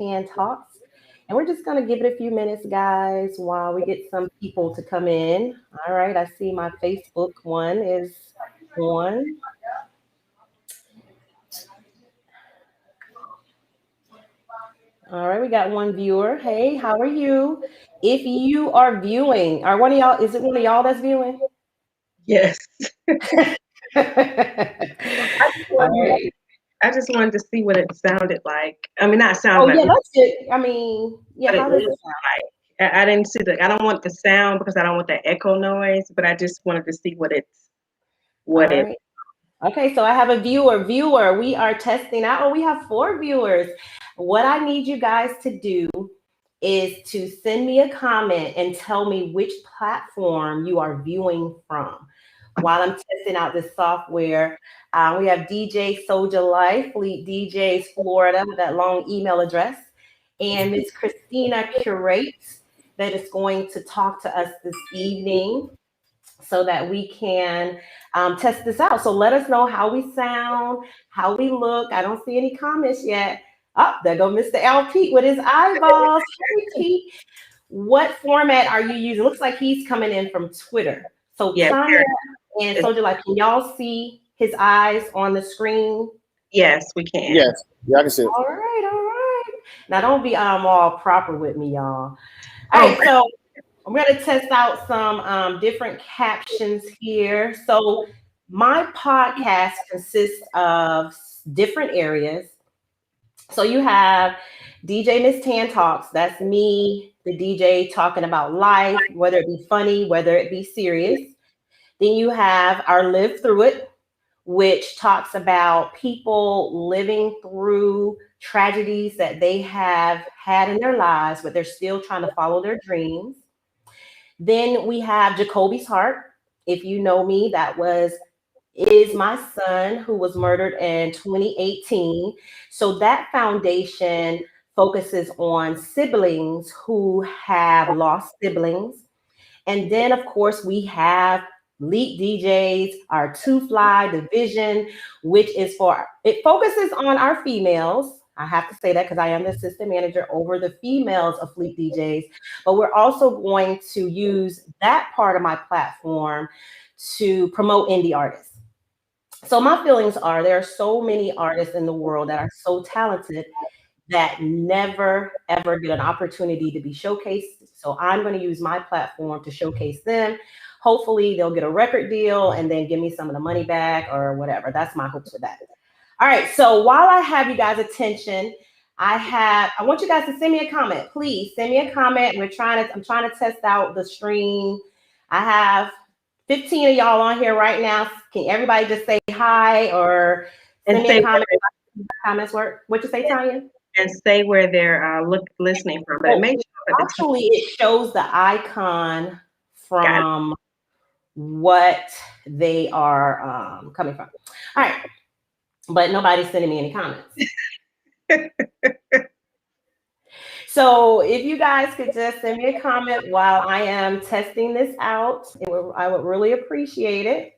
MsTan Talks. And we're just going to give it a few minutes, guys, while we get some people to come in. All right, I see my Facebook one is on. All right, we got one viewer. Hey, how are you? If you are viewing, are one of y'all, is it one of y'all that's viewing? Yes. All I just wanted, right. I just wanted to see what it sounded like. I mean, not sound Oh, like, yeah, that's it. I mean, yeah, but it how does it looked sound? like. I didn't see I don't want the sound because I don't want the echo noise, but I just wanted to see what All it. right. Okay, so I have a viewer. We are testing out. Oh, we have 4 viewers. What I need you guys to do is to send me a comment and tell me which platform you are viewing from. While I'm testing out this software, we have DJ Soldier Life, Fleet DJs Florida, that long email address, and Miss Christina Curates that is going to talk to us this evening so that we can test this out. So let us know how we sound, how we look. I don't see any comments yet. Oh, there go Mr. L. Pete with his eyeballs. Hey, Pete. What format are you using? Looks like he's coming in from Twitter. So Yes, Tanya and there- Soldier Life, can y'all see his eyes on the screen? yes, we can. Yes, yeah, I can see it. All right, all right. Now don't be all proper with me, y'all. All Oh, right, so I'm going to test out some different captions here. So, my podcast consists of different areas. So, you have DJ Miss Tan Talks. That's me, the DJ, talking about life, whether it be funny, whether it be serious. Then you have our Live Through It, which talks about people living through tragedies that they have had in their lives, but they're still trying to follow their dreams. Then we have Jacoby's Heart. If you know me, that was is my son who was murdered in 2018. So that foundation focuses on siblings who have lost siblings. And then, of course, we have Lead DJs, our Two Fly division, which is for it focuses on our females. I have to say that because I am the assistant manager over the females of Fleet DJs. But we're also going to use that part of my platform to promote indie artists. So my feelings are there are so many artists in the world that are so talented that never ever get an opportunity to be showcased. So I'm going to use my platform to showcase them. Hopefully they'll get a record deal and then give me some of the money back or whatever. That's my hopes for that. All right. So while I have you guys' attention, I want you guys to send me a comment. Please send me a comment. I'm trying to test out the stream. I have 15 of y'all on here right now. Can everybody just say hi or and send me say a comment? Comments work. What you say, Tanya? and say where they're listening from, but Oh, make sure at the top. actually, it shows the icon Got from what they are coming from. All right, but nobody's sending me any comments. So if you guys could just send me a comment while I am testing this out, I would really appreciate it.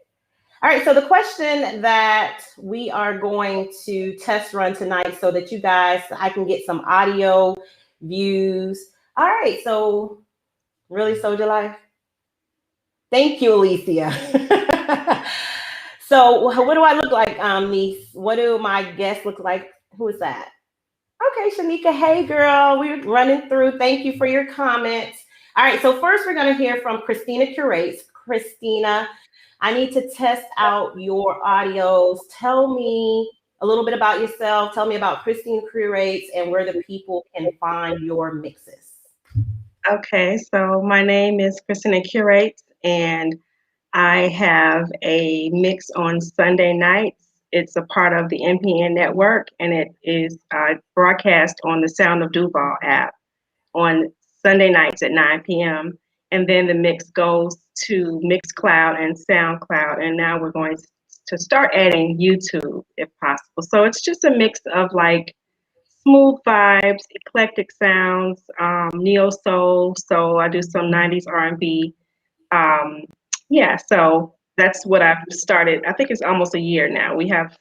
All right, so the question that we are going to test run tonight so that you guys, I can get some audio views. All right, so really, Soldier Life? Thank you, Alicia. So what do I look like, niece? What do my guests look like? Who is that? Okay, Shanika. Hey, girl. We're running through. Thank you for your comments. All right. So first, we're going to hear from Christina Curates. Christina, I need to test out your audios. Tell me a little bit about yourself. Tell me about Christina Curates and where the people can find your mixes. Okay, so my name is Christina Curates, and I have a mix on Sunday nights. It's a part of the NPN network, and it is broadcast on the Sound of Duval app on Sunday nights at 9 p.m. And then the mix goes to Mixcloud and SoundCloud, and now we're going to start adding YouTube if possible. So it's just a mix of like smooth vibes, eclectic sounds, neo soul. So I do some 90s R&B. Yeah, so that's what I've started. I think it's almost a year now. We have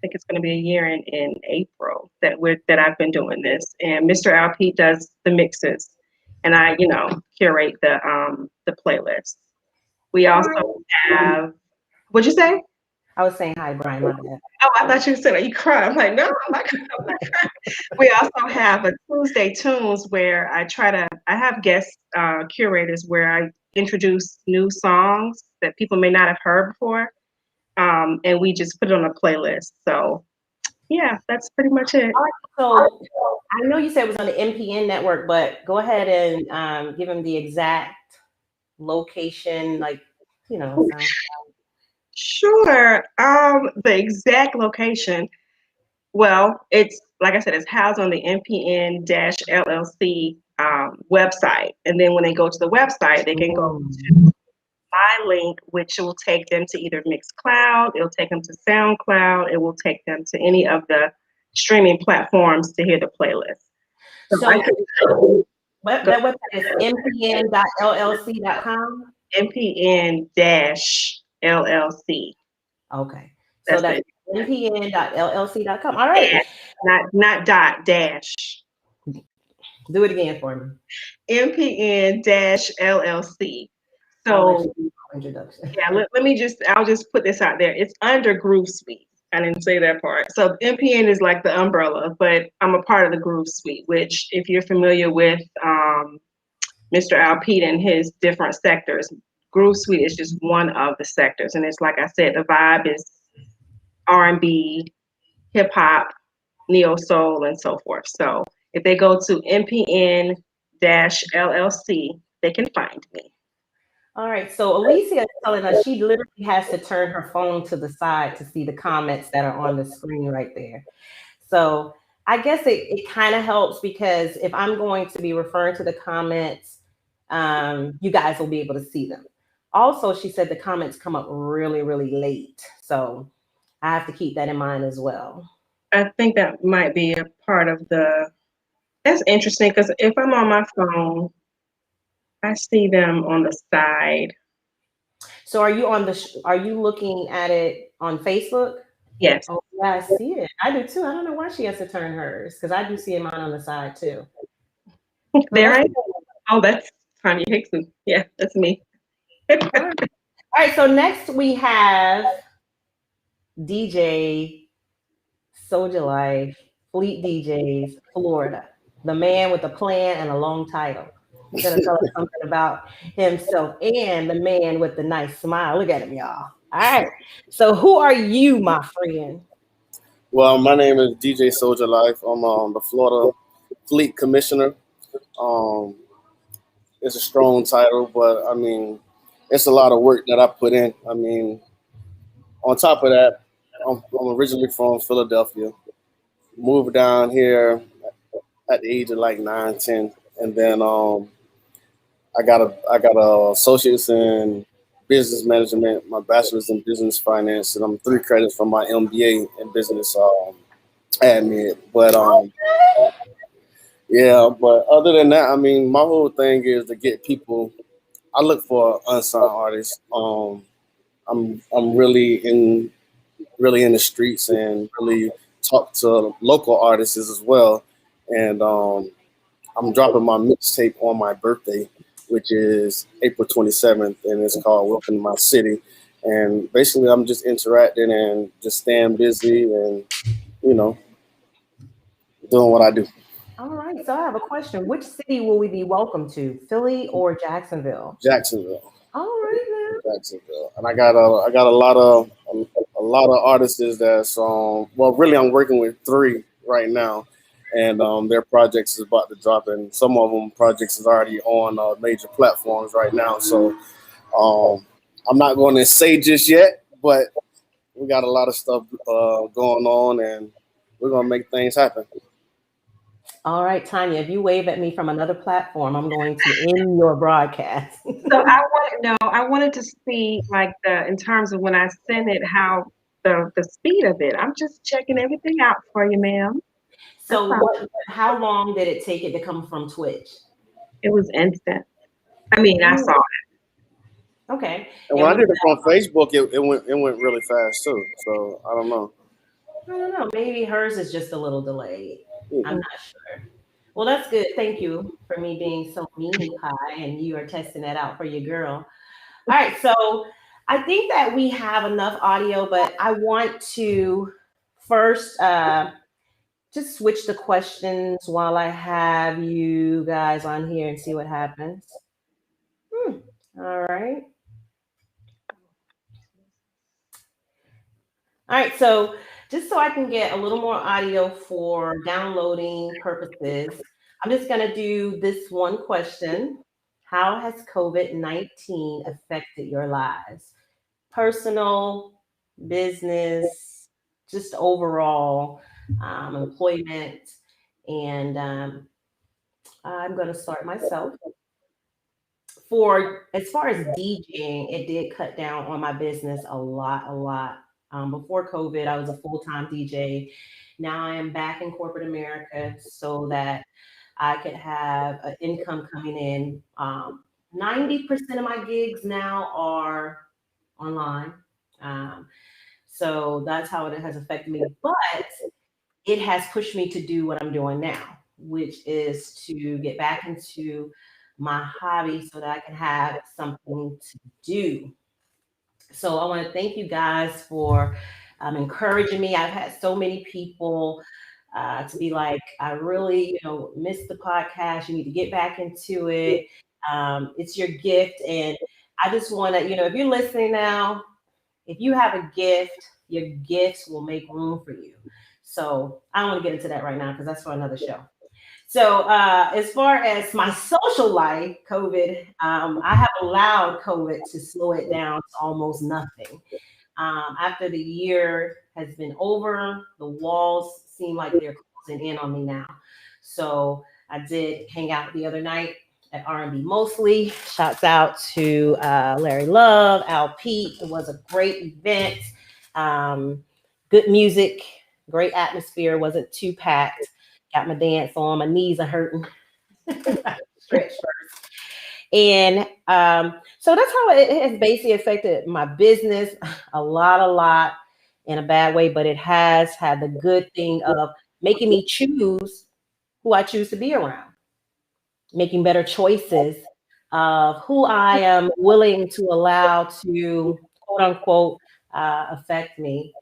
think it's going to be a year in April that I've been doing this. And Mr. LP does the mixes, and I, curate the playlist. We also have. What'd you say? I was saying hi, Brian. My bad. Oh, I thought you said, "Are you crying?" I'm like, no, I'm not crying. We also have a Tuesday Tunes where I have guest curators where I introduce new songs that people may not have heard before, and we just put it on a playlist. So, yeah, that's pretty much it. All right, so I know you said it was on the MPN network, but go ahead and give them the exact location, like, so. Sure. The exact location. Well, it's like I said, it's housed on the MPN-LLC website, and then when they go to the website, they can go to my link, which will take them to either Mixcloud, it'll take them to SoundCloud, it will take them to any of the streaming platforms to hear the playlist. So that website is mpn.llc.com? MPN-LLC. Okay. So that's mpn.llc.com. All right. Not dot, dash. Do it again for me. MPN-LLC. So introduction. Yeah, I'll just put this out there. It's under Groove Suite. I didn't say that part. So MPN is like the umbrella, but I'm a part of the Groove Suite, which if you're familiar with Mr. Alpete and his different sectors, Groove Suite is just one of the sectors. And it's like I said, the vibe is R&B, hip hop, neo soul, and so forth. So if they go to MPN-LLC, they can find me. All right. So Alicia is telling us she literally has to turn her phone to the side to see the comments that are on the screen right there. So I guess it kind of helps because if I'm going to be referring to the comments, you guys will be able to see them. Also, she said the comments come up really, really late. So I have to keep that in mind as well. I think that might be a part of that's interesting because if I'm on my phone, I see them on the side. So are you are you looking at it on Facebook? Yes. Oh, yeah, I see it. I do too. I don't know why she has to turn hers because I do see mine on the side too. There I am. Oh, that's Tanya Hickson. Yeah, that's me. All right. So next we have DJ Soldier Life, Fleet DJs, Florida, the man with a plan and a long title. He's gonna tell us something about himself and the man with the nice smile. Look at him, y'all. All right. So who are you, my friend? Well, my name is DJ Soldier Life. I'm the Florida Fleet Commissioner. Um, it's a strong title, but I mean, it's a lot of work that I put in. I mean, on top of that, I'm originally from Philadelphia. Moved down here at the age of like 9, 10, and then I got a associates in business management, my bachelor's in business finance, and I'm 3 credits from my MBA in business admin. But yeah, but other than that, I mean, my whole thing is to get people. I look for unsigned artists. I'm really in the streets and really talk to local artists as well. And I'm dropping my mixtape on my birthday, which is April 27th, and it's called Welcome to My City. And basically, I'm just interacting and just staying busy and, you know, doing what I do. All right. So I have a question. Which city will we be welcome to, Philly or Jacksonville? Jacksonville. All right, man. Jacksonville, and I got a lot of artists that's well, really I'm working with 3 right now, and their projects is about to drop, and some of them projects is already on major platforms right now. So I'm not going to say just yet, but we got a lot of stuff going on, and we're gonna make things happen. All right, Tanya, if you wave at me from another platform, I'm going to end your broadcast. So I wanted to see like in terms of when I send it, how the speed of it. I'm just checking everything out for you, ma'am. So how long did it take it to come from Twitch? It was instant. I mean, I saw it. Okay. And when I did it on Facebook, it went really fast too. So I don't know. I don't know. Maybe hers is just a little delayed. I'm Mm. not sure. Well, that's good. Thank you for me being so meanie pie, and you are testing that out for your girl. All right, so I think that we have enough audio, but I want to first just switch the questions while I have you guys on here and see what happens. Hmm. All right. All right, so just so I can get a little more audio for downloading purposes, I'm just going to do this one question. How has COVID-19 affected your lives? Personal, business, just overall employment. And I'm going to start myself. For as far as DJing, it did cut down on my business a lot, a lot. Before COVID, I was a full time DJ. Now I am back in corporate America so that I could have an income coming in. 90% of my gigs now are online. Um, so that's how it has affected me. But it has pushed me to do what I'm doing now, which is to get back into my hobby so that I can have something to do. So I want to thank you guys for encouraging me. I've had so many people to be like, I really, missed the podcast. You need to get back into it. It's your gift. And I just want to, if you're listening now, if you have a gift, your gifts will make room for you. So I don't want to get into that right now because that's for another show. So as far as my social life, COVID, I have allowed COVID to slow it down to almost nothing. After the year has been over, the walls seem like they're closing in on me now. So I did hang out the other night at R&B mostly. Shouts out to Larry Love, Al Pete. It was a great event. Good music, great atmosphere. Wasn't too packed. Got my dance on. My knees are hurting. Stretch first. And so that's how it has basically affected my business a lot in a bad way, but it has had the good thing of making me choose who I choose to be around, making better choices of who I am willing to allow to quote unquote affect me.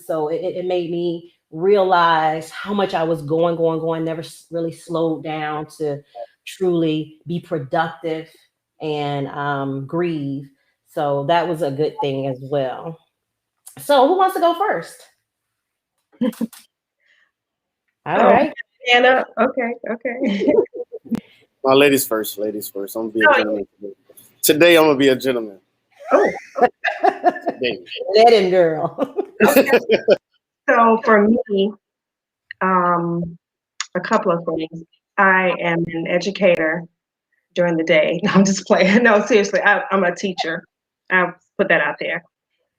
So it made me realize how much I was going, never really slowed down to truly be productive and grieve. So that was a good thing as well. So who wants to go first? All Oh, right. Anna. Okay, okay. My ladies first. Ladies first. I'm gonna be a Oh, gentleman today. Today I'm gonna be a gentleman. oh, Today. Let him, girl. okay. So for me, um, a couple of things. I am an educator during the day. No, I'm just playing. No, seriously, I'm a teacher. I'll put that out there.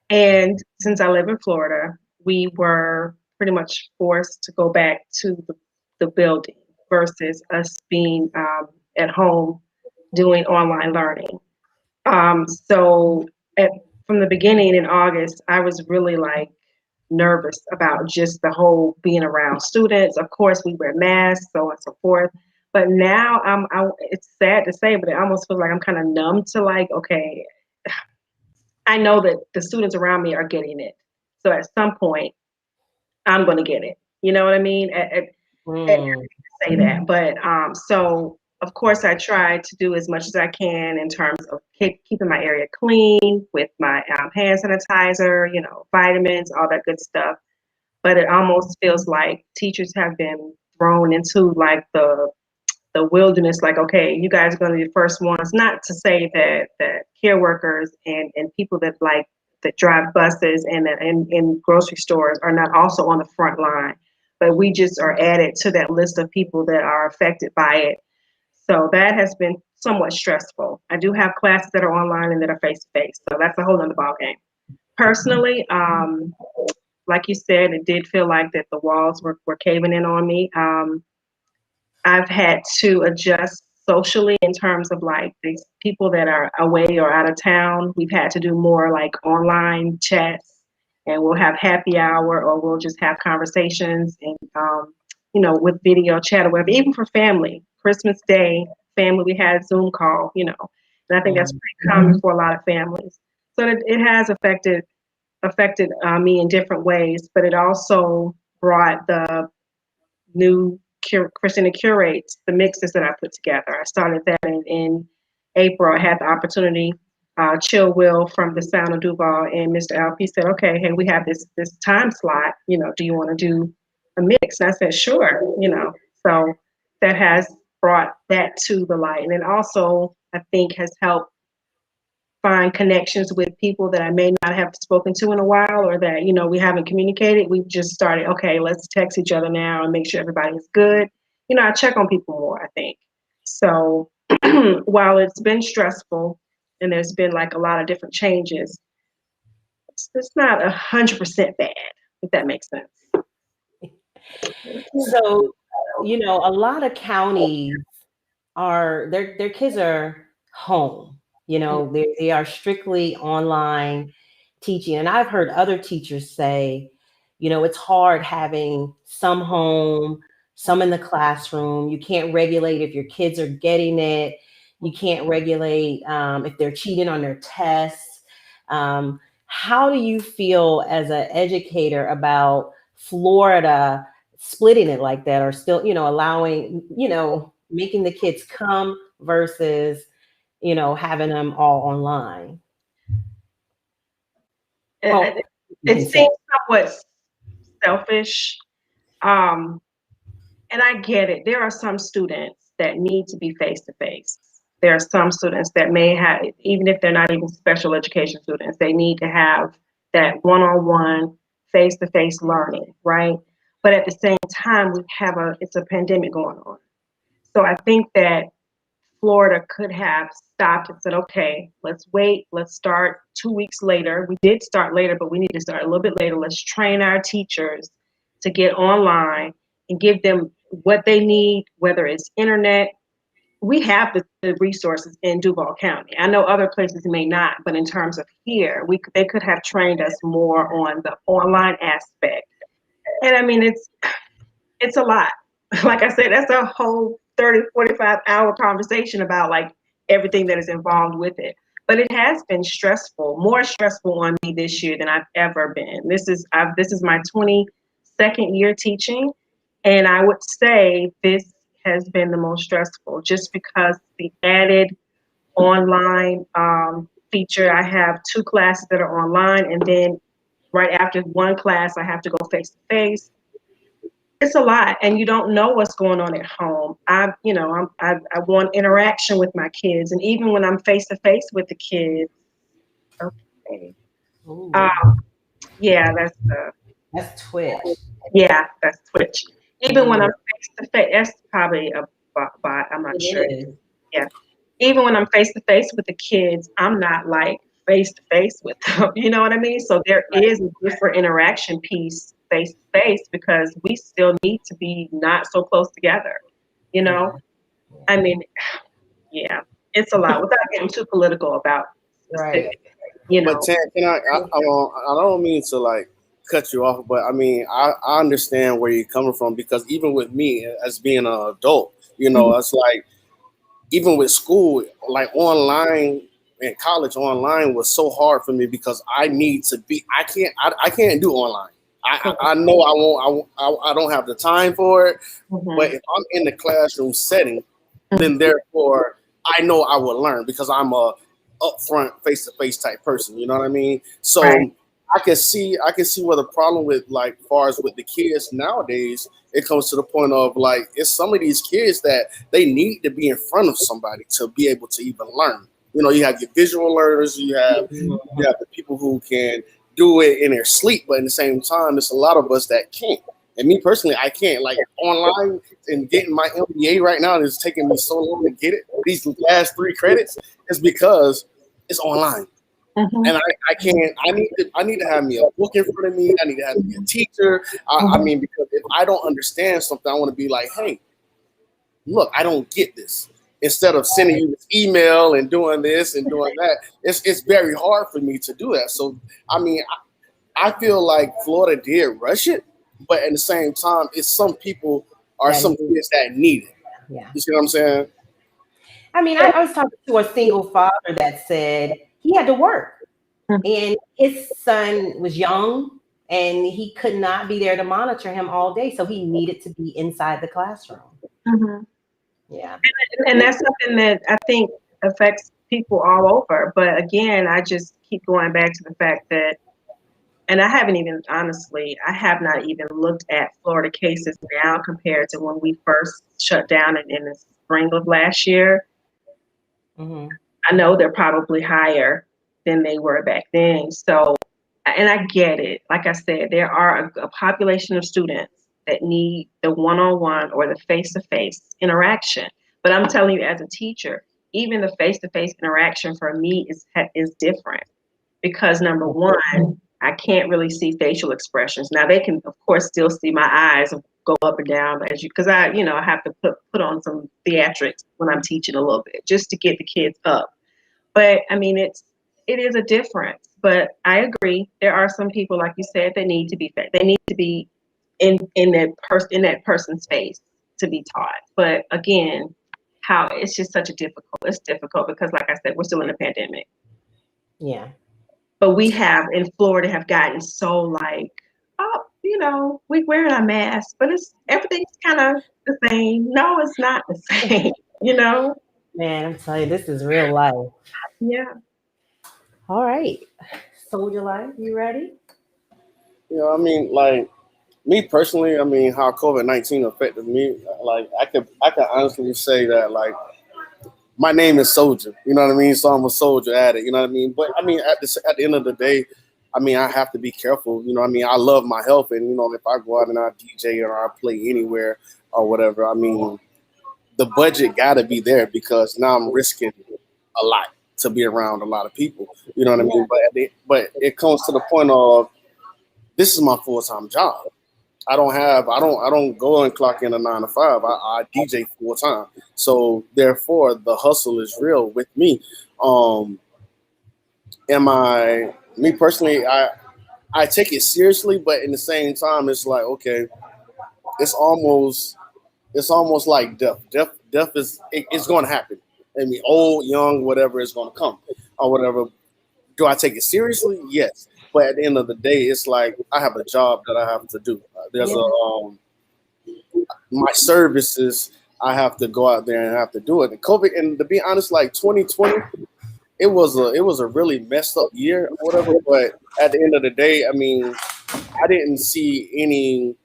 And since I live in Florida, we were pretty much forced to go back to the building versus us being at home doing online learning. So at, from the beginning in August, I was really like nervous about just the whole being around students. Of course, we wear masks, so on and so forth. But now it's sad to say, but it almost feels like I'm kind of numb to like, okay, I know that the students around me are getting it. So at some point, I'm going to get it. You know what I mean? Mm. Say that. But so of course, I try to do as much as I can in terms of keeping my area clean with my hand sanitizer, vitamins, all that good stuff. But it almost feels like teachers have been thrown into like the wilderness, like, okay, you guys are going to be the first ones. Not to say that care workers and people that drive buses and that in grocery stores are not also on the front line, but we just are added to that list of people that are affected by it. So that has been somewhat stressful. I do have classes that are online and that are face to face, so that's a whole other ballgame. Personally, like you said, it did feel like that the walls were caving in on me. I've had to adjust socially in terms of like these people that are away or out of town. We've had to do more like online chats and we'll have happy hour, or we'll just have conversations and with video chat or whatever. Even for family, Christmas Day family, we had Zoom call, and I think that's pretty common for a lot of families. So it has affected me in different ways, but it also brought the new Christina Curates, the mixes that I put together. I started that in April. I had the opportunity. Chill Will from the Sound of Duval and Mr. LP said, "Okay, hey, we have this time slot. Do you want to do a mix?" And I said, "Sure." So that has brought that to the light, and it also, I think, has helped find connections with people that I may not have spoken to in a while, or that we haven't communicated. We've just started, okay, let's text each other now and make sure everybody's good. I check on people more, I think. So while it's been stressful and there's been like a lot of different changes, it's not 100% bad, if that makes sense. So, a lot of counties are their kids are home. They are strictly online teaching. And I've heard other teachers say, it's hard having some home, some in the classroom. You can't regulate if your kids are getting it. You can't regulate if they're cheating on their tests. How do you feel as an educator about Florida splitting it like that, or still, allowing, making the kids come versus, having them all online? It seems somewhat selfish. And I get it. There are some students that need to be face to face. There are some students that may have, even if they're not even special education students, they need to have that one-on-one, face-to-face learning, right? But at the same time, it's a pandemic going on. So I think that Florida could have stopped and said, okay, let's wait. Let's start 2 weeks later. We did start later, but we need to start a little bit later. Let's train our teachers to get online and give them what they need, whether it's internet. We have the resources in Duval County. I know other places may not, but in terms of here, they could have trained us more on the online aspect. And I mean, it's a lot. Like I said, that's a whole 30, 45-hour conversation about like everything that is involved with it. But it has been stressful, more stressful on me this year than I've ever been. This is my 22nd year teaching, and I would say this has been the most stressful, just because the added online feature. I have 2 classes that are online, and then right after one class, I have to go face to face. It's a lot, and you don't know what's going on at home. I want interaction with my kids, and even when I'm face to face with the kids, okay, yeah, That's Twitch. Yeah, that's Twitch. Even when I'm face to face, that's probably a bot. I'm not sure. Yeah, even when I'm face to face with the kids, I'm not like face to face with them. You know what I mean? So there is a different interaction piece face to face, because we still need to be not so close together. I mean, yeah, it's a lot. Without getting too political about specific, But Tan, I don't mean to like cut you off, but I mean I understand where you're coming from, because even with me as being an adult, it's like even with school, like online and college online was so hard for me, because I need to be. I can't do online. I know I won't. I don't have the time for it. But if I'm in the classroom setting, then therefore I know I will learn, because I'm a upfront face to face type person. You know what I mean? So I can see where the problem with, like, far as with the kids nowadays, it comes to the point of like, it's some of these kids that they need to be in front of somebody to be able to even learn. You have your visual learners, you have the people who can do it in their sleep, but at the same time, there's a lot of us that can't. And me personally, I can't. Like, online and getting my MBA right now is taking me so long to get it. These last 3 credits is because it's online. And I can't. I need to have me a book in front of me. I need to have me a teacher. I mean, because if I don't understand something, I want to be like, hey, look, I don't get this. Instead of sending you this email and doing this and doing that, it's very hard for me to do that. So, I mean, I feel like Florida did rush it, but at the same time, it's some people or That some kids that need it. yeah. You see what I'm saying? I mean, I was talking to a single father that said he had to work and his son was young and he could not be there to monitor him all day. So he needed to be inside the classroom. Mm-hmm. Yeah. And that's something that I think affects people all over. But again, I just keep going back to the fact that, and I haven't even, honestly, I have not even looked at Florida cases now compared to when we first shut down in the spring of last year. Mm-hmm. I know they're probably higher than they were back then. So, and I get it. Like I said, there are a population of students that need the one-on-one or the face-to-face interaction. But I'm telling you, as a teacher, even the face-to-face interaction for me is different because number one, I can't really see facial expressions. Now they can, of course, still see my eyes go up and down as you, because I have to put on some theatrics when I'm teaching a little bit just to get the kids up. But I mean, it is a difference. But I agree, there are some people, like you said, that need to be in that person's face to be taught. But again, how it's just such a it's difficult because, like I said, we're still in a pandemic. Yeah. But we have in Florida have gotten so like, oh, we wearing our masks, but everything's kind of the same. No, it's not the same, Man, I'm telling you, this is real life. Yeah. All right. Soldier Life, you ready? You know, I mean, like me personally, I mean, how COVID-19 affected me, like I could honestly say that like my name is Soldier. You know what I mean? So I'm a soldier at it. You know what I mean? But I mean, at the end of the day, I mean, I have to be careful. You know what I mean? I love my health, and if I go out and I DJ or I play anywhere or whatever, I mean, the budget got to be there because now I'm risking a lot to be around a lot of people. You know what I mean? But it comes to the point of this is my full-time job. I don't go and clock in a 9 to 5. I DJ full time. So therefore the hustle is real with me. Me personally, I take it seriously, but in the same time it's like, okay, it's almost like death. Death is it's gonna happen. I mean, old, young, whatever is gonna come or whatever. Do I take it seriously? Yes. But at the end of the day, it's like I have a job that I have to do. There's my services. I have to go out there and have to do it. And COVID, and to be honest, like 2020, it was a really messed up year, or whatever. But at the end of the day, I mean, I didn't see any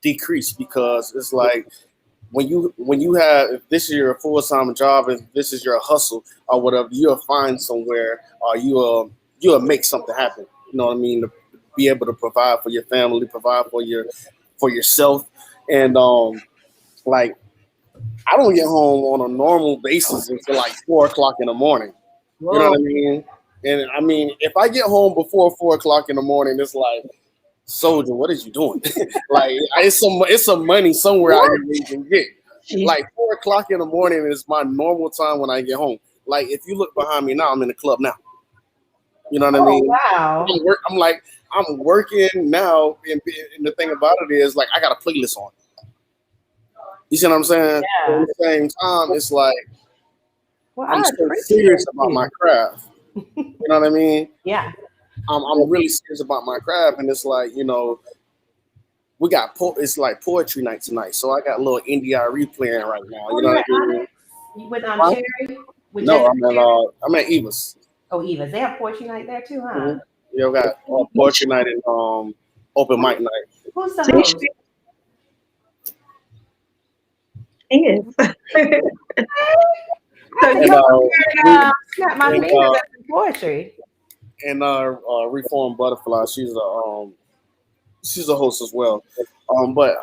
decrease because it's like when you have, if this is your full-time job, if this is your hustle or whatever, you'll find somewhere or you'll make something happen. You know what I mean? To be able to provide for your family, provide for yourself. And like I don't get home on a normal basis until like 4 o'clock in the morning. You know what I mean? And I mean, if I get home before 4 o'clock in the morning, it's like, Soldier, what is you doing? Like it's some money somewhere out here you can get. Like 4 o'clock in the morning is my normal time when I get home. Like if you look behind me now, I'm in the club now. You know what I mean? Wow. I'm working now, and the thing about it is like I got a playlist on. You see what I'm saying? Yeah. At the same time, it's like I'm so appreciate serious about you. my craft. You know what I mean? Yeah. I'm really serious about my craft, and it's like we got it's like poetry night tonight, so I got a little NDRE playing right now. You know what I mean? You with Cherry? With No, Cherry? I'm at Eva's. Oh, Eva's. They have poetry night there too, huh? Mm-hmm. Yeah, we got poetry night and open mic night. Who's the host? He is. Snap my fingers at the poetry. And Reform Butterfly, she's a host as well. But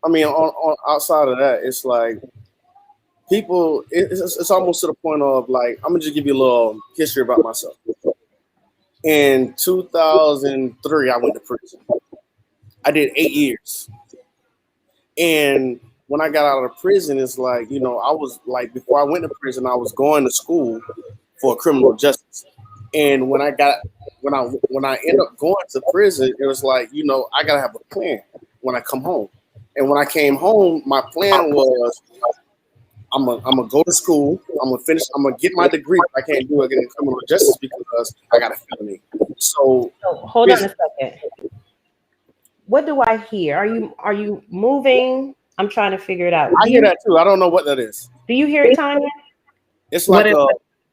I mean, on outside of that, it's like people. It's almost to the point of like I'm gonna just give you a little history about myself. In 2003, I went to prison. I did 8 years, and when I got out of prison, it's like I was like before I went to prison, I was going to school for criminal justice. And when I end up going to prison, it was like, you know, I gotta have a plan when I come home. And when I came home, my plan was I'm gonna go to school. I'm gonna finish. I'm gonna get my degree. I can't do it in criminal justice because I got a felony. So hold on a second. What do I hear? Are you moving? I'm trying to figure it out. I hear that too. I don't know what that is. Do you hear it, Tanya? It's like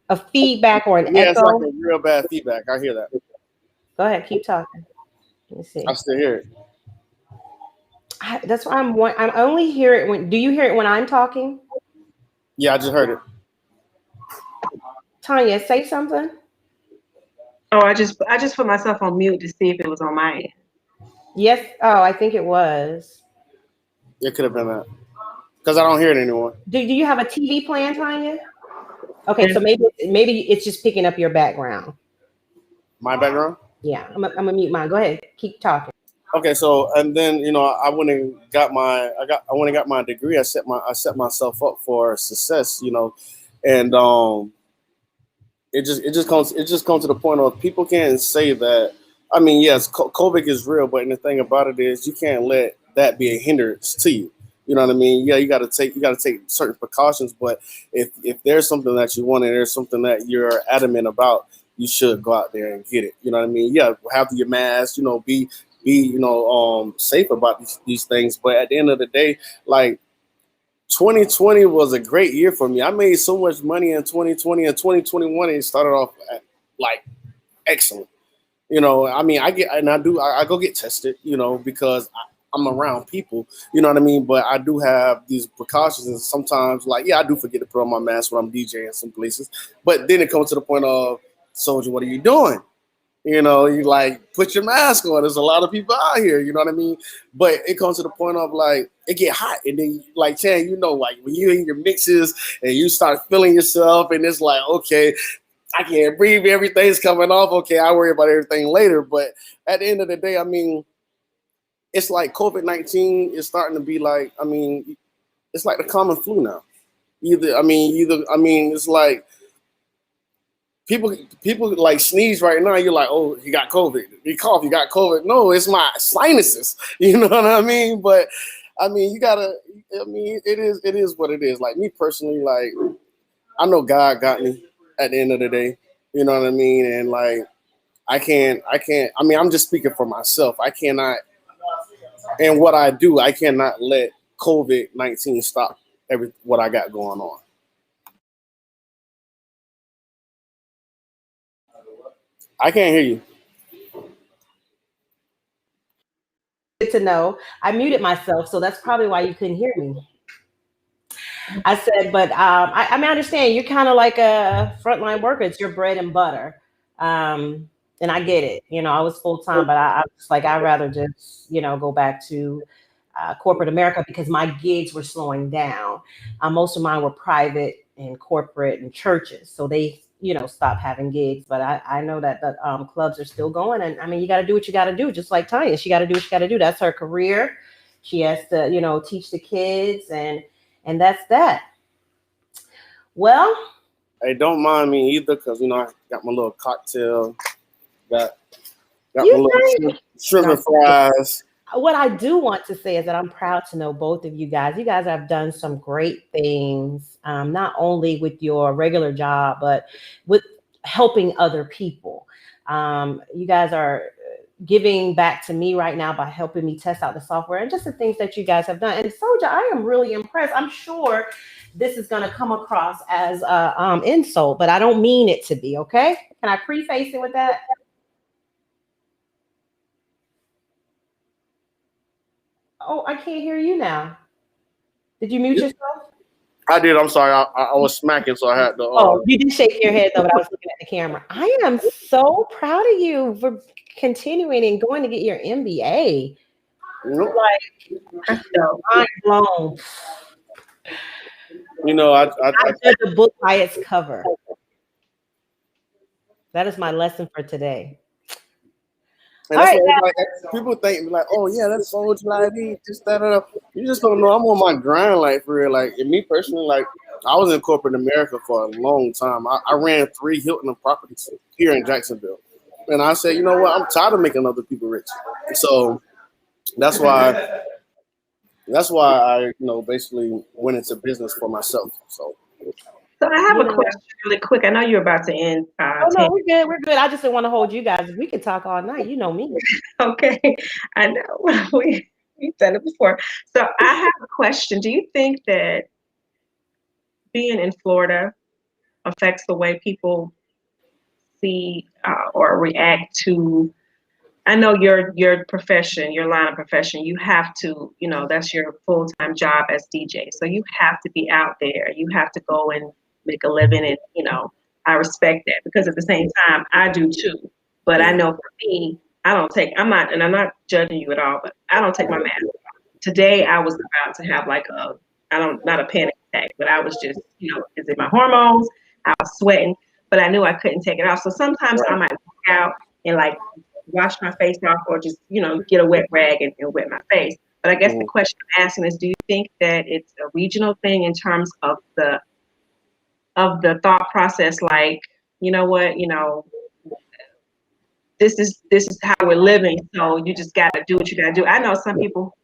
a feedback or an yeah, echo? it's like a real bad feedback. I hear that. Go ahead, keep talking. Let me see. I still hear it. That's why I'm only hear it when. Do you hear it when I'm talking? Yeah, I just heard it. Tanya, say something. Oh, I just put myself on mute to see if it was on my end. Yes. Oh, I think it was. It could have been that because I don't hear it anymore. Do you have a TV plan, Tanya? Okay, so maybe it's just picking up your background. My background? Yeah, I'm gonna mute mine. Go ahead, keep talking. Okay, so and then you know I went and got my degree. I set myself up for success, you know, and it just comes to the point of people can't say that. I mean, yes, COVID is real, but the thing about it is you can't let that be a hindrance to you. You know what I mean? Yeah, you got to take certain precautions, but if there's something that you want and there's something that you're adamant about, you should go out there and get it. You know what I mean? Yeah, have your mask. You know, be safe about these things. But at the end of the day, like 2020 was a great year for me. I made so much money in 2020 and 2021. It started off like excellent. You know, I mean, I go get tested. You know, because I'm around people, you know what I mean? But I do have these precautions, and sometimes, like, yeah, I do forget to put on my mask when I'm DJing some places. But then it comes to the point of, Soldier, what are you doing? You know, you like put your mask on. There's a lot of people out here, you know what I mean? But it comes to the point of like it get hot, and then like Chan, you know, like when you're in your mixes and you start feeling yourself, and it's like, okay, I can't breathe, everything's coming off. Okay, I worry about everything later. But at the end of the day, I mean, it's like COVID-19 is starting to be like, I mean, it's like the common flu now. It's like people like sneeze right now. You're like, oh, you got COVID. You cough, you got COVID. No, it's my sinuses. You know what I mean? But I mean, it is what it is. Like me personally, like I know God got me at the end of the day. You know what I mean? And like I can't. I mean, I'm just speaking for myself. I cannot. And what I do, I cannot let COVID-19 stop what I got going on. I can't hear you. Good to know. I muted myself, so that's probably why you couldn't hear me. I said, but I mean, I understand you're kind of like a frontline worker. It's your bread and butter. And I get it. You know, I was full time, but I was like, I'd rather just, you know, go back to corporate America because my gigs were slowing down. Most of mine were private and corporate and churches. So they, you know, stopped having gigs. But I know that the clubs are still going. And I mean, you got to do what you got to do, just like Tanya. She got to do what she got to do. That's her career. She has to, you know, teach the kids and that's that. Well, hey, don't mind me either, because you know I got my little cocktail, got my little shrimp and fries. What I do want to say is that I'm proud to know both of you guys. You guys have done some great things, not only with your regular job, but with helping other people. You guys are giving back to me right now by helping me test out the software and just the things that you guys have done. And Soja, I am really impressed. I'm sure this is going to come across as insult, but I don't mean it to be. Okay, can I preface it with that? Oh, I can't hear you now. Did you mute yourself? I did. I'm sorry. I was smacking, so I had to. Oh, you did shake your head though, but I was looking at the camera. I am so proud of you for continuing and going to get your MBA. Like, mind blown. You know, I judge a book by its cover. That is my lesson for today. And that's what, like, people think like, oh yeah, that's so like just that. You just don't know. I'm on my grind, like for real. Like, and me personally, like I was in corporate America for a long time. I ran 3 Hilton properties here in Jacksonville, and I said, you know what? I'm tired of making other people rich. So that's why I basically went into business for myself. So I have a question really quick. I know you're about to end. Oh no, we're good. We're good. I just didn't want to hold you guys. We can talk all night. You know me. Okay, I know we've done it before. So I have a question. Do you think that being in Florida affects the way people see or react to? I know your profession, your line of profession, you have to, that's your full-time job as DJ. So you have to be out there. You have to go and make a living. And, I respect that because at the same time, I do too. But I know for me, I'm not judging you at all, but I don't take my mask off. Today, I was about to have like not a panic attack, but I was just, is it my hormones? I was sweating, but I knew I couldn't take it off. So sometimes I might walk out and like wash my face off or just, get a wet rag and wet my face. But I guess the question I'm asking is, do you think that it's a regional thing in terms of the thought process? Like, you know what, this is how we're living. So you just got to do what you got to do. I know some people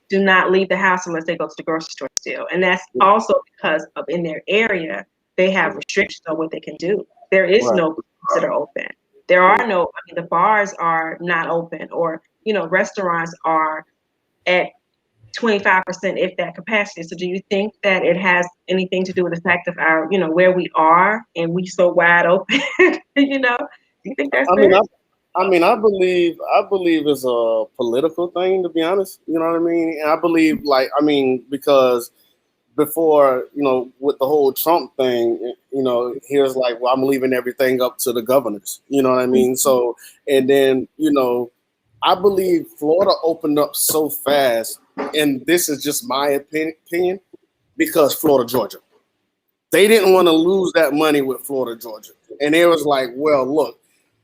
do not leave the house unless they go to the grocery store still. And that's also because of in their area, they have restrictions on what they can do. There is no clubs that are open. There are the bars are not open, or, restaurants are at 25%, if that capacity. So do you think that it has anything to do with the fact of our, where we are and we so wide open? Do you think that's I believe it's a political thing, to be honest. You know what I mean? And I believe because before, with the whole Trump thing, here's like, well, I'm leaving everything up to the governors. You know what I mean? So, and then, I believe Florida opened up so fast, and this is just my opinion, because Florida, Georgia. They didn't want to lose that money with Florida, Georgia. And it was like, well, look,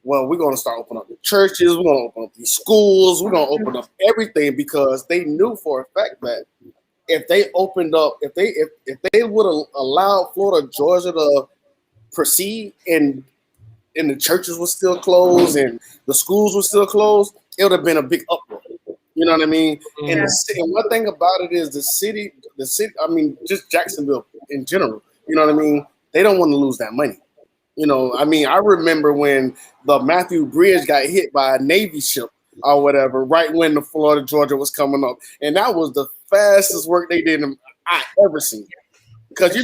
we're going to start opening up the churches. We're going to open up these schools. We're going to open up everything, because they knew for a fact that if they opened up, if they would have allowed Florida, Georgia to proceed, and the churches were still closed and the schools were still closed, it would have been a big uproar. You know what I mean? Yeah. And one thing about it is the city, just Jacksonville in general, you know what I mean? They don't want to lose that money. I remember when the Matthew Bridge got hit by a Navy ship or whatever, right when the Florida, Georgia was coming up. And that was the fastest work they did I ever seen. Because,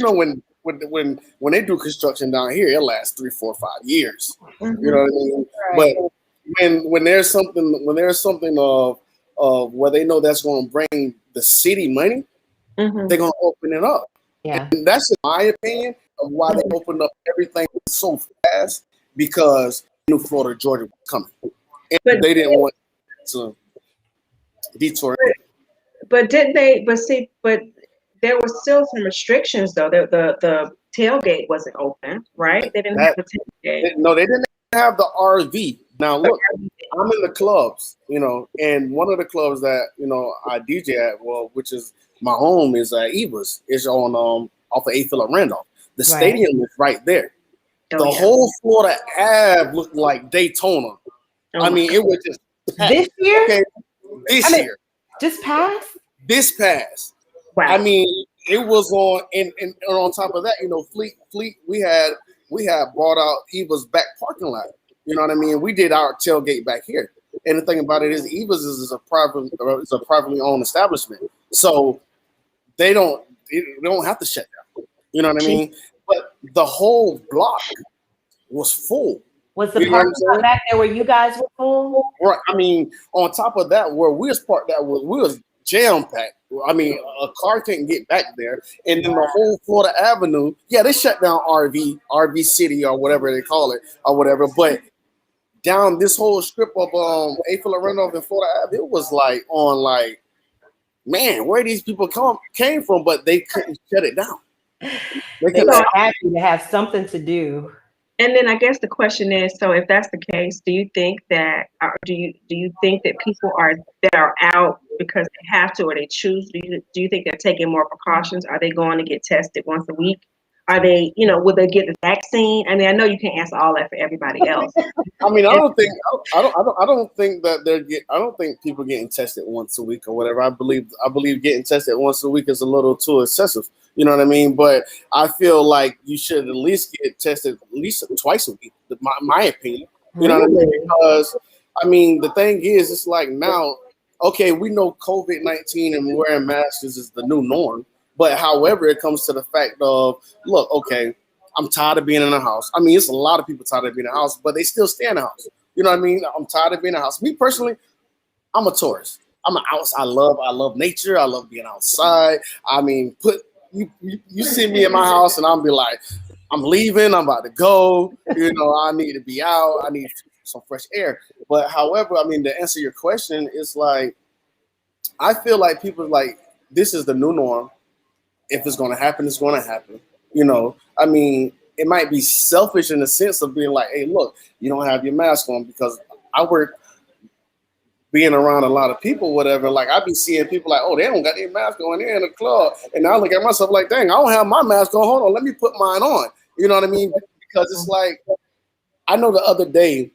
when they do construction down here, it lasts 3, 4, 5 years. Mm-hmm. You know what I mean? Right. But when there's something of where they know that's going to bring the city money, they're going to open it up. Yeah. And that's in my opinion of why they opened up everything so fast, because they knew Florida, Georgia was coming. And they didn't want to detour. But didn't they? But there were still some restrictions, though. The tailgate wasn't open, right? They didn't have the tailgate. No, they didn't have the RV. Now look, I'm in the clubs, and one of the clubs that I DJ at, which is my home, is Eva's. It's on off of A. Philip Randolph. The stadium is right there. The whole Florida Ave looked like Daytona. It was just this year. Okay, this year, just passed. This passed. Wow. It was on, and on top of that, Fleet. We had bought out Eva's back parking lot. You know what I mean? We did our tailgate back here. And the thing about it is, Eva's is a privately owned establishment, so they don't have to shut down. You know what I mean? But the whole block was full. Was the parking lot back there where you guys were full? Right. On top of that, where we was parked, we was jam packed. A car couldn't get back there, and then the whole Florida Avenue. Yeah, they shut down RV City or whatever they call it or whatever, but down this whole strip of A. Philip Randolph and Florida Ave, it was man, where these people came from, but they couldn't shut it down. They were happy to have something to do. And then I guess the question is, so if that's the case, do you think that, or do you think that people that are out because they have to or they choose? Do you think they're taking more precautions? Are they going to get tested once a week? Are they, will they get the vaccine? I mean, I know you can't answer all that for everybody else. I mean, I don't think that I don't think people getting tested once a week or whatever. I believe getting tested once a week is a little too excessive. You know what I mean? But I feel like you should at least get tested at least twice a week. My opinion. You know what I mean? Because I mean, the thing is, it's like now, okay, we know COVID-19 and wearing masks is the new norm. But however, it comes to the fact of, look, okay, I'm tired of being in the house. I mean, it's a lot of people tired of being in the house, but they still stay in the house. You know what I mean? I'm tired of being in the house. Me personally, I'm a tourist. I'm an outside. I love nature. I love being outside. I mean, you see me in my house and I'll be like, I'm leaving. I'm about to go. I need to be out. I need some fresh air. But however, I mean, to answer your question, it's like I feel like people like this is the new norm. If it's going to happen, it's going to happen. I mean, it might be selfish in the sense of being like, hey, look, you don't have your mask on because I work being around a lot of people, whatever. Like I be seeing people like, oh, they don't got their mask on, they're in the club. And I look at myself like, dang, I don't have my mask on. Hold on, let me put mine on. You know what I mean? Because it's like, I know the other day,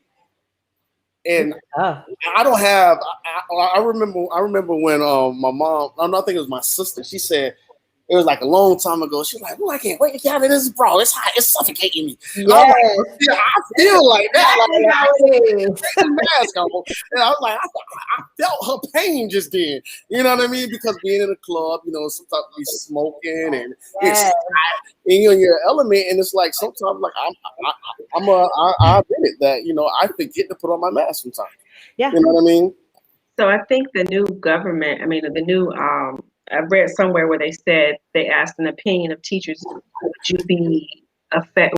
and I don't have. I remember when my mom. I think it was my sister. She said it was like a long time ago. She was like, "Oh, I can't wait to get out of this, bro. It's hot. It's suffocating me." Yes. Yeah, I feel like that. That's how it is. Mask on. And I was like, I felt her pain just then. You know what I mean? Because being in a club, sometimes you smoking and it's hot, and you're in your element, and it's like sometimes like I admit it that I forget to put on my mask sometimes. Yeah. You know what I mean? So I think the new government, I mean, the new, I read somewhere where they asked an opinion of teachers, would you be upset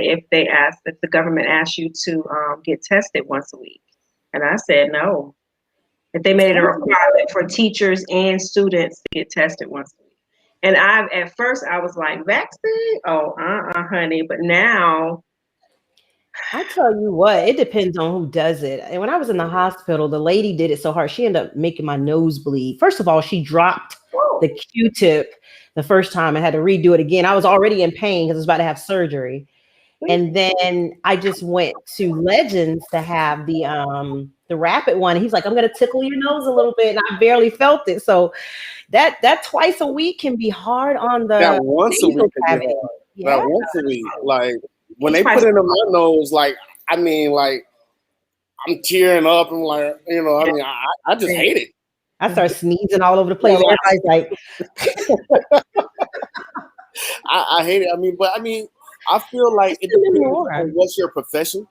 if the government asked you to get tested once a week? And I said no. If they made it a requirement for teachers and students to get tested once a week. And at first I was like, vaccine? Oh, honey. But now, I tell you what, it depends on who does it. And when I was in the hospital, the lady did it so hard. She ended up making my nose bleed. First of all, she dropped the Q-tip the first time and had to redo it again. I was already in pain because I was about to have surgery. And then I just went to Legends to have the rapid one. He's like, I'm gonna tickle your nose a little bit, and I barely felt it. So that twice a week can be hard on the that once a week can be hard. Yeah. That once a week, like when they put it in my nose, like I mean, like I'm tearing up and like I mean, I just hate it. I start sneezing all over the place. Everybody's like, I hate it. I mean, but I mean, I feel like it depends on what's your profession,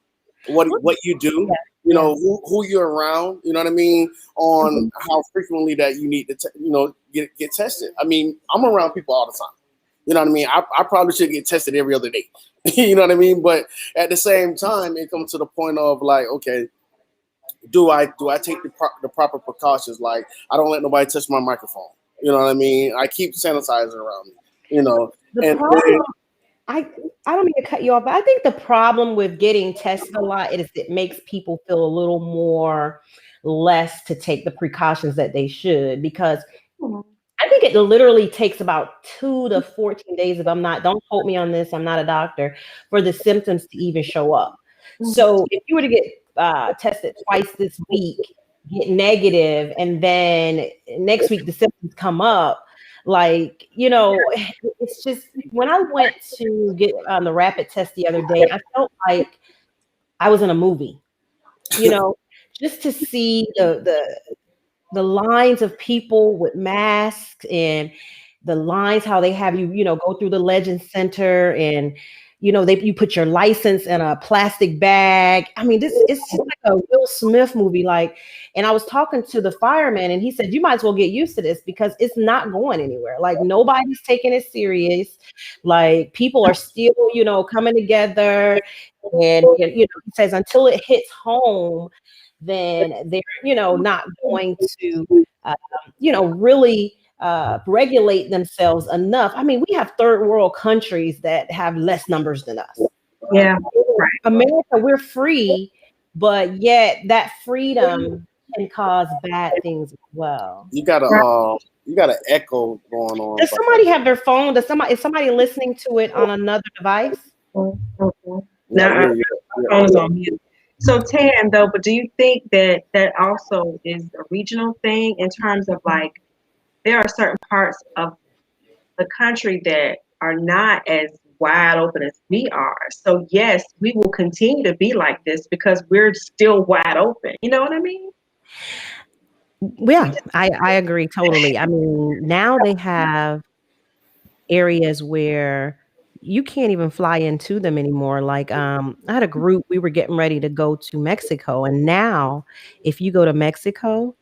what you do, who you're around, you know what I mean, on how frequently that you need to, get tested. I mean, I'm around people all the time. You know what I mean? I probably should get tested every other day. You know what I mean? But at the same time, it comes to the point of like, okay, do I take the proper precautions? Like, I don't let nobody touch my microphone. You know what I mean? I keep sanitizer around me. The problem, I don't mean to cut you off, but I think the problem with getting tested a lot is it makes people feel a little more less to take the precautions that they should, because I think it literally takes about 2 to 14 days, don't quote me on this, I'm not a doctor, for the symptoms to even show up. So if you were to get tested twice this week, get negative, and then next week the symptoms come up, like, it's just, when I went to get the rapid test the other day, I felt like I was in a movie, just to see the lines of people with masks and the lines, how they have you, go through the Legend Center, and you put your license in a plastic bag. I mean, it's just like a Will Smith movie. Like, and I was talking to the fireman, and he said, you might as well get used to this because it's not going anywhere. Like, nobody's taking it serious. Like, people are still, coming together, and he says until it hits home, then they're, not going to, really regulate themselves enough. I mean, we have third world countries that have less numbers than us. Yeah. America, we're free, but yet that freedom can cause bad things as well. You got an echo going on. Does somebody have their phone? Is somebody listening to it on another device? Now, Yeah, our phone's on mute. So Tan, though, but do you think that also is a regional thing in terms of like there are certain parts of the country that are not as wide open as we are. So yes, we will continue to be like this because we're still wide open. You know what I mean? Yeah, I agree totally. I mean, now they have areas where you can't even fly into them anymore. Like I had a group, we were getting ready to go to Mexico, and now if you go to Mexico,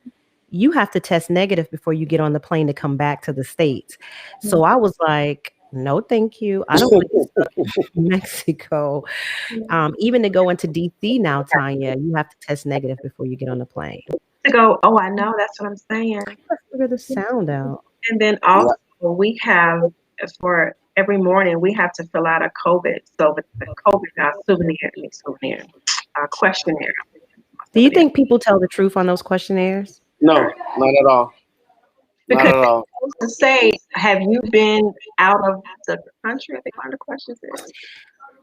you have to test negative before you get on the plane to come back to the States. So I was like, no, thank you. I don't want to get stuck in Mexico. Even to go into DC now, Tanya, you have to test negative before you get on the plane. To go, oh, I know, that's what I'm saying. Let's figure the sound out. And then also we have for every morning we have to fill out a COVID. So the COVID questionnaire. Do you think people tell the truth on those questionnaires? No, not at all. Because Not at all. to say, have you been out of the country? I think one of the questions is.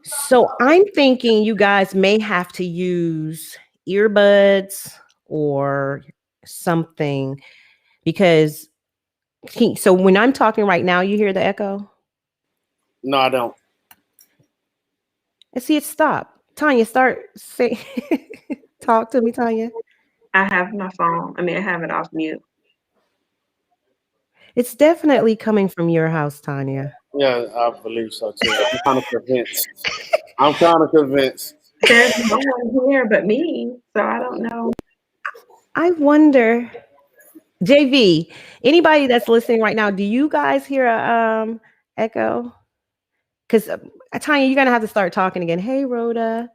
So I'm thinking you guys may have to use earbuds or something because so when I'm talking right now, you hear the echo? No, I don't. And see it stop. Tanya, talk to me, Tanya. I have my phone. I have it off mute. It's definitely coming from your house, Tanya. Yeah, I believe so too. I'm kind of convinced. There's no one here but me, so I don't know. I wonder, JV, anybody that's listening right now, do you guys hear a echo? Because Tanya, you're gonna have to start talking again. Hey, Rhoda.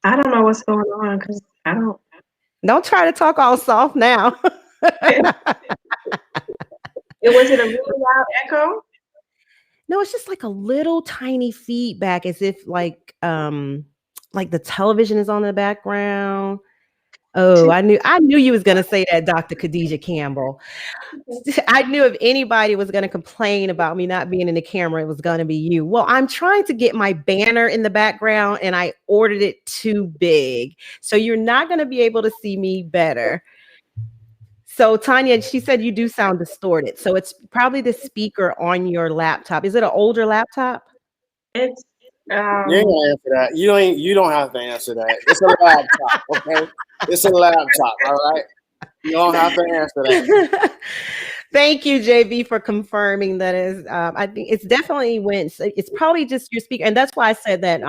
I don't know what's going on because I don't. Don't try to talk all soft now. Was it a really loud echo? No, it's just like a little tiny feedback, as if like the television is on the background. Oh, I knew you was gonna say that, Dr. Khadijah Campbell. I knew if anybody was gonna complain about me not being in the camera, it was gonna be you. Well, I'm trying to get my banner in the background, and I ordered it too big, so you're not gonna be able to see me better. So Tanya, she said you do sound distorted. So it's probably the speaker on your laptop. Is it an older laptop? It's You ain't gonna answer that. You don't have to answer that. It's a laptop, okay? It's a laptop, all right? You don't have to answer that. Thank you, JV, for confirming that is. I think it's definitely it's probably just your speaker, and that's why I said that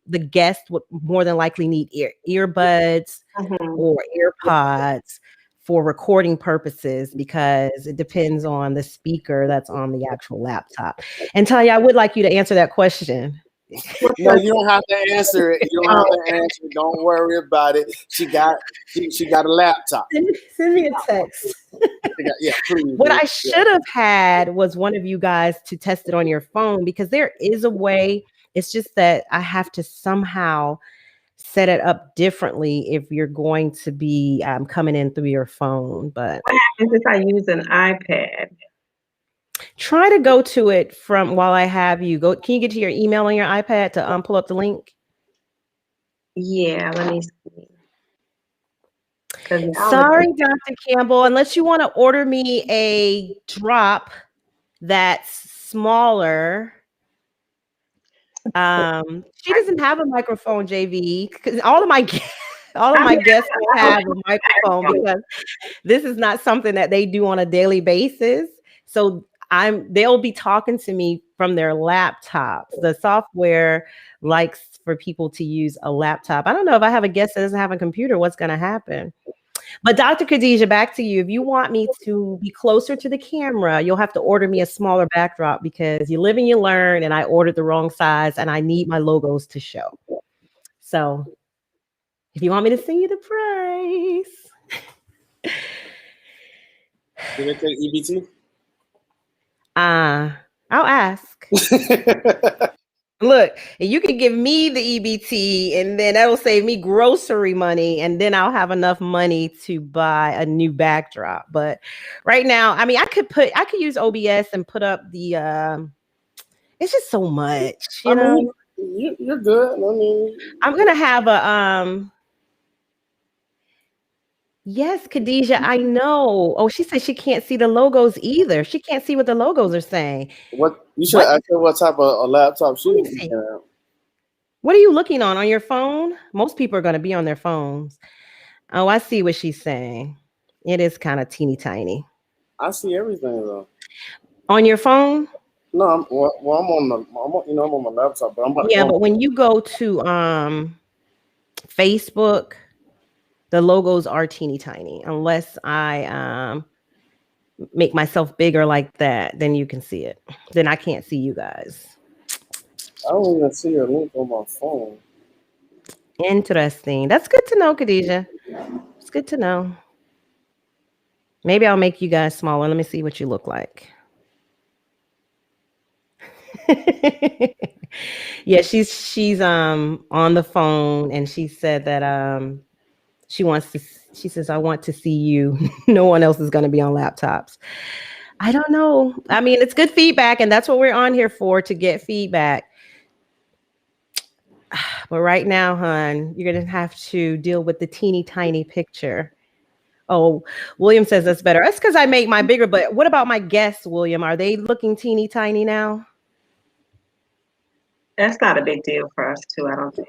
the guest would more than likely need earbuds or AirPods for recording purposes because it depends on the speaker that's on the actual laptop. And Tanya, I would like you to answer that question. No, you don't have to answer it. You don't have to answer it. Don't worry about it. She got a laptop. Send me a text. Yeah, please. What I should have had was one of you guys to test it on your phone because there is a way. It's just that I have to somehow set it up differently if you're going to be coming in through your phone. But what happens if I use an iPad? Try to go to it from while I have you. Can you get to your email on your iPad to pull up the link? Yeah, let me see. Sorry, Dr. Campbell, unless you want to order me a drop that's smaller. She doesn't have a microphone, JV, because all of my guests will have a microphone because this is not something that they do on a daily basis. So they'll be talking to me from their laptops. The software likes for people to use a laptop. I don't know if I have a guest that doesn't have a computer, what's going to happen? But Dr. Khadijah, back to you. If you want me to be closer to the camera, you'll have to order me a smaller backdrop because you live and you learn, and I ordered the wrong size, and I need my logos to show. So if you want me to send you the price. Did it take EBT? I'll ask. Look, and you can give me the EBT, and then that'll save me grocery money, and then I'll have enough money to buy a new backdrop. But right now, I mean, I could use OBS and put up the. It's just so much, you know. You're good. I mean, I'm gonna have a Yes, Khadijah, I know. Oh, she said she can't see the logos either. She can't see what the logos are saying. what you should ask her what type of a laptop she Let me see. have. What are you looking on your phone? Most people are going to be on their phones. Oh, I see what she's saying. It is kind of teeny tiny. I see everything though. On your phone? No, I'm on my laptop, but I'm about to Yeah, go. but when you go to Facebook, the logos are teeny tiny. Unless I make myself bigger like that, then you can see it. Then I can't see you guys. I don't even see a link on my phone. Interesting. That's good to know, Khadijah. It's good to know. Maybe I'll make you guys smaller. Let me see what you look like. Yeah, she's on the phone, and she said that she says, I want to see you. No one else is going to be on laptops. I don't know. I mean, it's good feedback, and that's what we're on here for, to get feedback. But right now, hon, you're going to have to deal with the teeny tiny picture. Oh, William says that's better. That's because I make my bigger. But what about my guests, William? Are they looking teeny tiny now? That's not a big deal for us too, I don't think.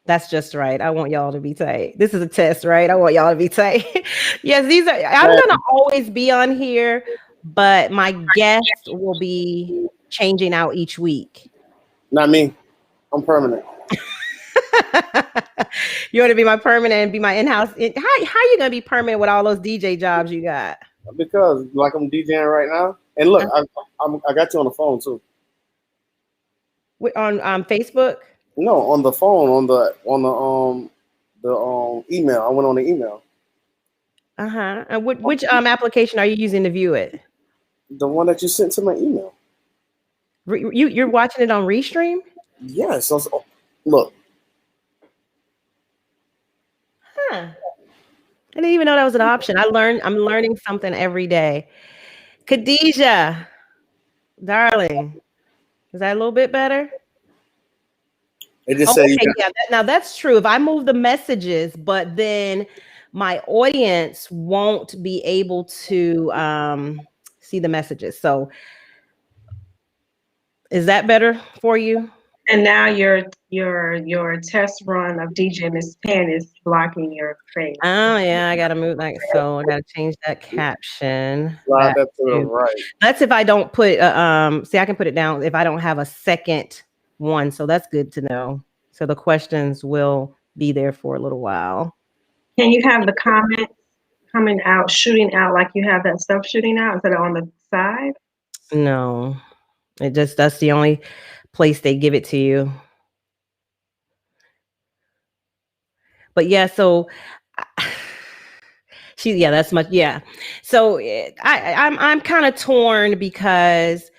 That's just right. I want y'all to be tight. This is a test, right? I want y'all to be tight. Yes, I'm gonna always be on here, but my guests will be changing out each week. Not me. I'm permanent. You want to be my permanent and be my in-house? How you gonna be permanent with all those DJ jobs you got? Because like I'm DJing right now, and look, I got you on the phone too. On Facebook? No, on the phone, on the email. I went on the email. And which application are you using to view it? The one that you sent to my email. You're watching it on Restream? Yes. Look. Huh. I didn't even know that was an option. I'm learning something every day. Khadijah, darling, is that a little bit better? It just said now that's true. If I move the messages, but then my audience won't be able to see the messages. So is that better for you? And now your test run of DjMstan is blocking your face. Oh yeah, I gotta move so I gotta change that caption. Slide that to the right. That's if I don't put see, I can put it down if I don't have a second one. So that's good to know. So the questions will be there for a little while. Can you have the comments coming out, shooting out like you have that stuff shooting out instead of on the side? No, that's the only place they give it to you. But yeah, so that's much. Yeah. So I'm kind of torn because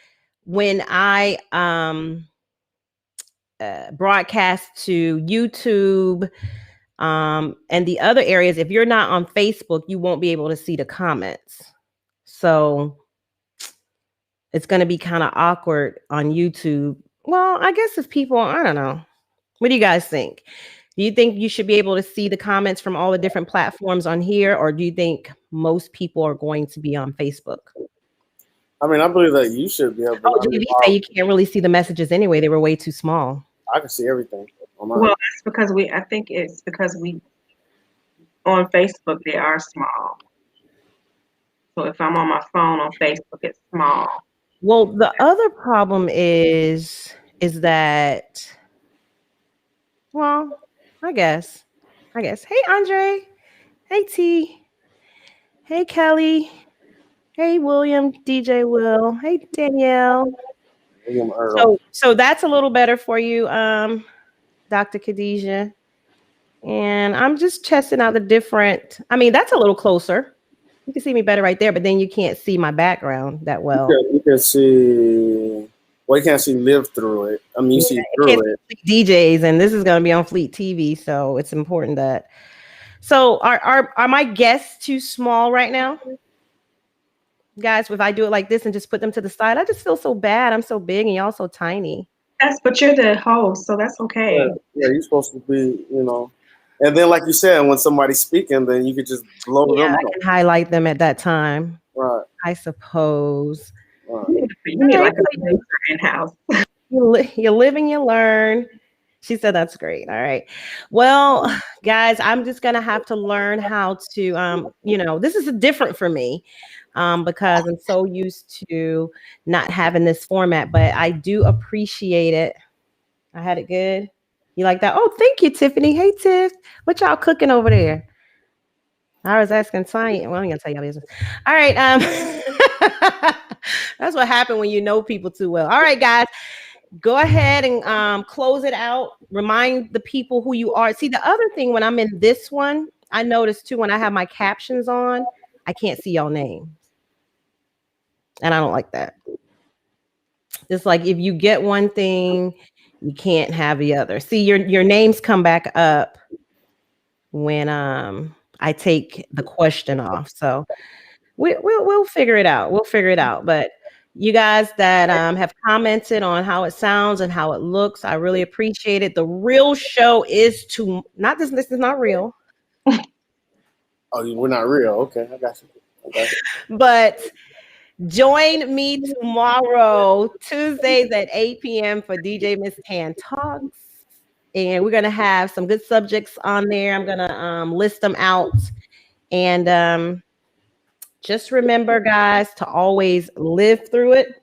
when I broadcast to YouTube and the other areas, if you're not on Facebook, you won't be able to see the comments. So it's going to be kind of awkward on YouTube. Well, I guess if people, I don't know. What do you guys think? Do you think you should be able to see the comments from all the different platforms on here, or do you think most people are going to be on Facebook? I mean, I believe that you should be able to. Oh, JV say you can't really see the messages anyway. They were way too small. I can see everything. Well, that's because I think it's because we on Facebook, they are small. So if I'm on my phone on Facebook, it's small. Well, the other problem is that, well, I guess. Hey, Andre. Hey, T. Hey, Kelly. Hey, William, DJ Will. Hey, Danielle. So that's a little better for you, Dr. Khadijah. And I'm just testing out the different. I mean, that's a little closer. You can see me better right there, but then you can't see my background that well. You can see. Well, you can't see live through it. I mean, you see It through can't it. be DJs, and this is going to be on Fleet TV, so it's important that. So, are my guests too small right now, guys? If I do it like this and just put them to the side, I just feel so bad. I'm so big, and y'all so tiny. But you're the host, so that's okay. Yeah, you're supposed to be, you know. And then, like you said, when somebody's speaking, then you could just blow them I up. can highlight them at that time. Right. I suppose. Right. You need like a producer in-house. You live and you learn. She said that's great. All right. Well, guys, I'm just gonna have to learn how to this is different for me. Because I'm so used to not having this format, but I do appreciate it. I had it good. You like that? Oh, thank you, Tiffany. Hey, Tiff. What y'all cooking over there? I was asking Tanya. Well, I'm gonna tell y'all business. All right. That's what happened when you know people too well. All right, guys. Go ahead and close it out. Remind the people who you are. See, the other thing when I'm in this one, I noticed too when I have my captions on, I can't see y'all names. And I don't like that. It's like if you get one thing, you can't have the other. See, your names come back up when I take the question off. So we'll figure it out. We'll figure it out. But you guys that have commented on how it sounds and how it looks, I really appreciate it. The real show is to not this. This is not real. Oh, we're not real. Okay, I got you. But join me tomorrow, Tuesdays at 8 p.m. for DjMstan Talks. And we're going to have some good subjects on there. I'm going to list them out. And just remember, guys, to always live through it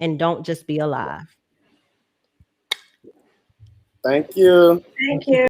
and don't just be alive. Thank you. Thank you.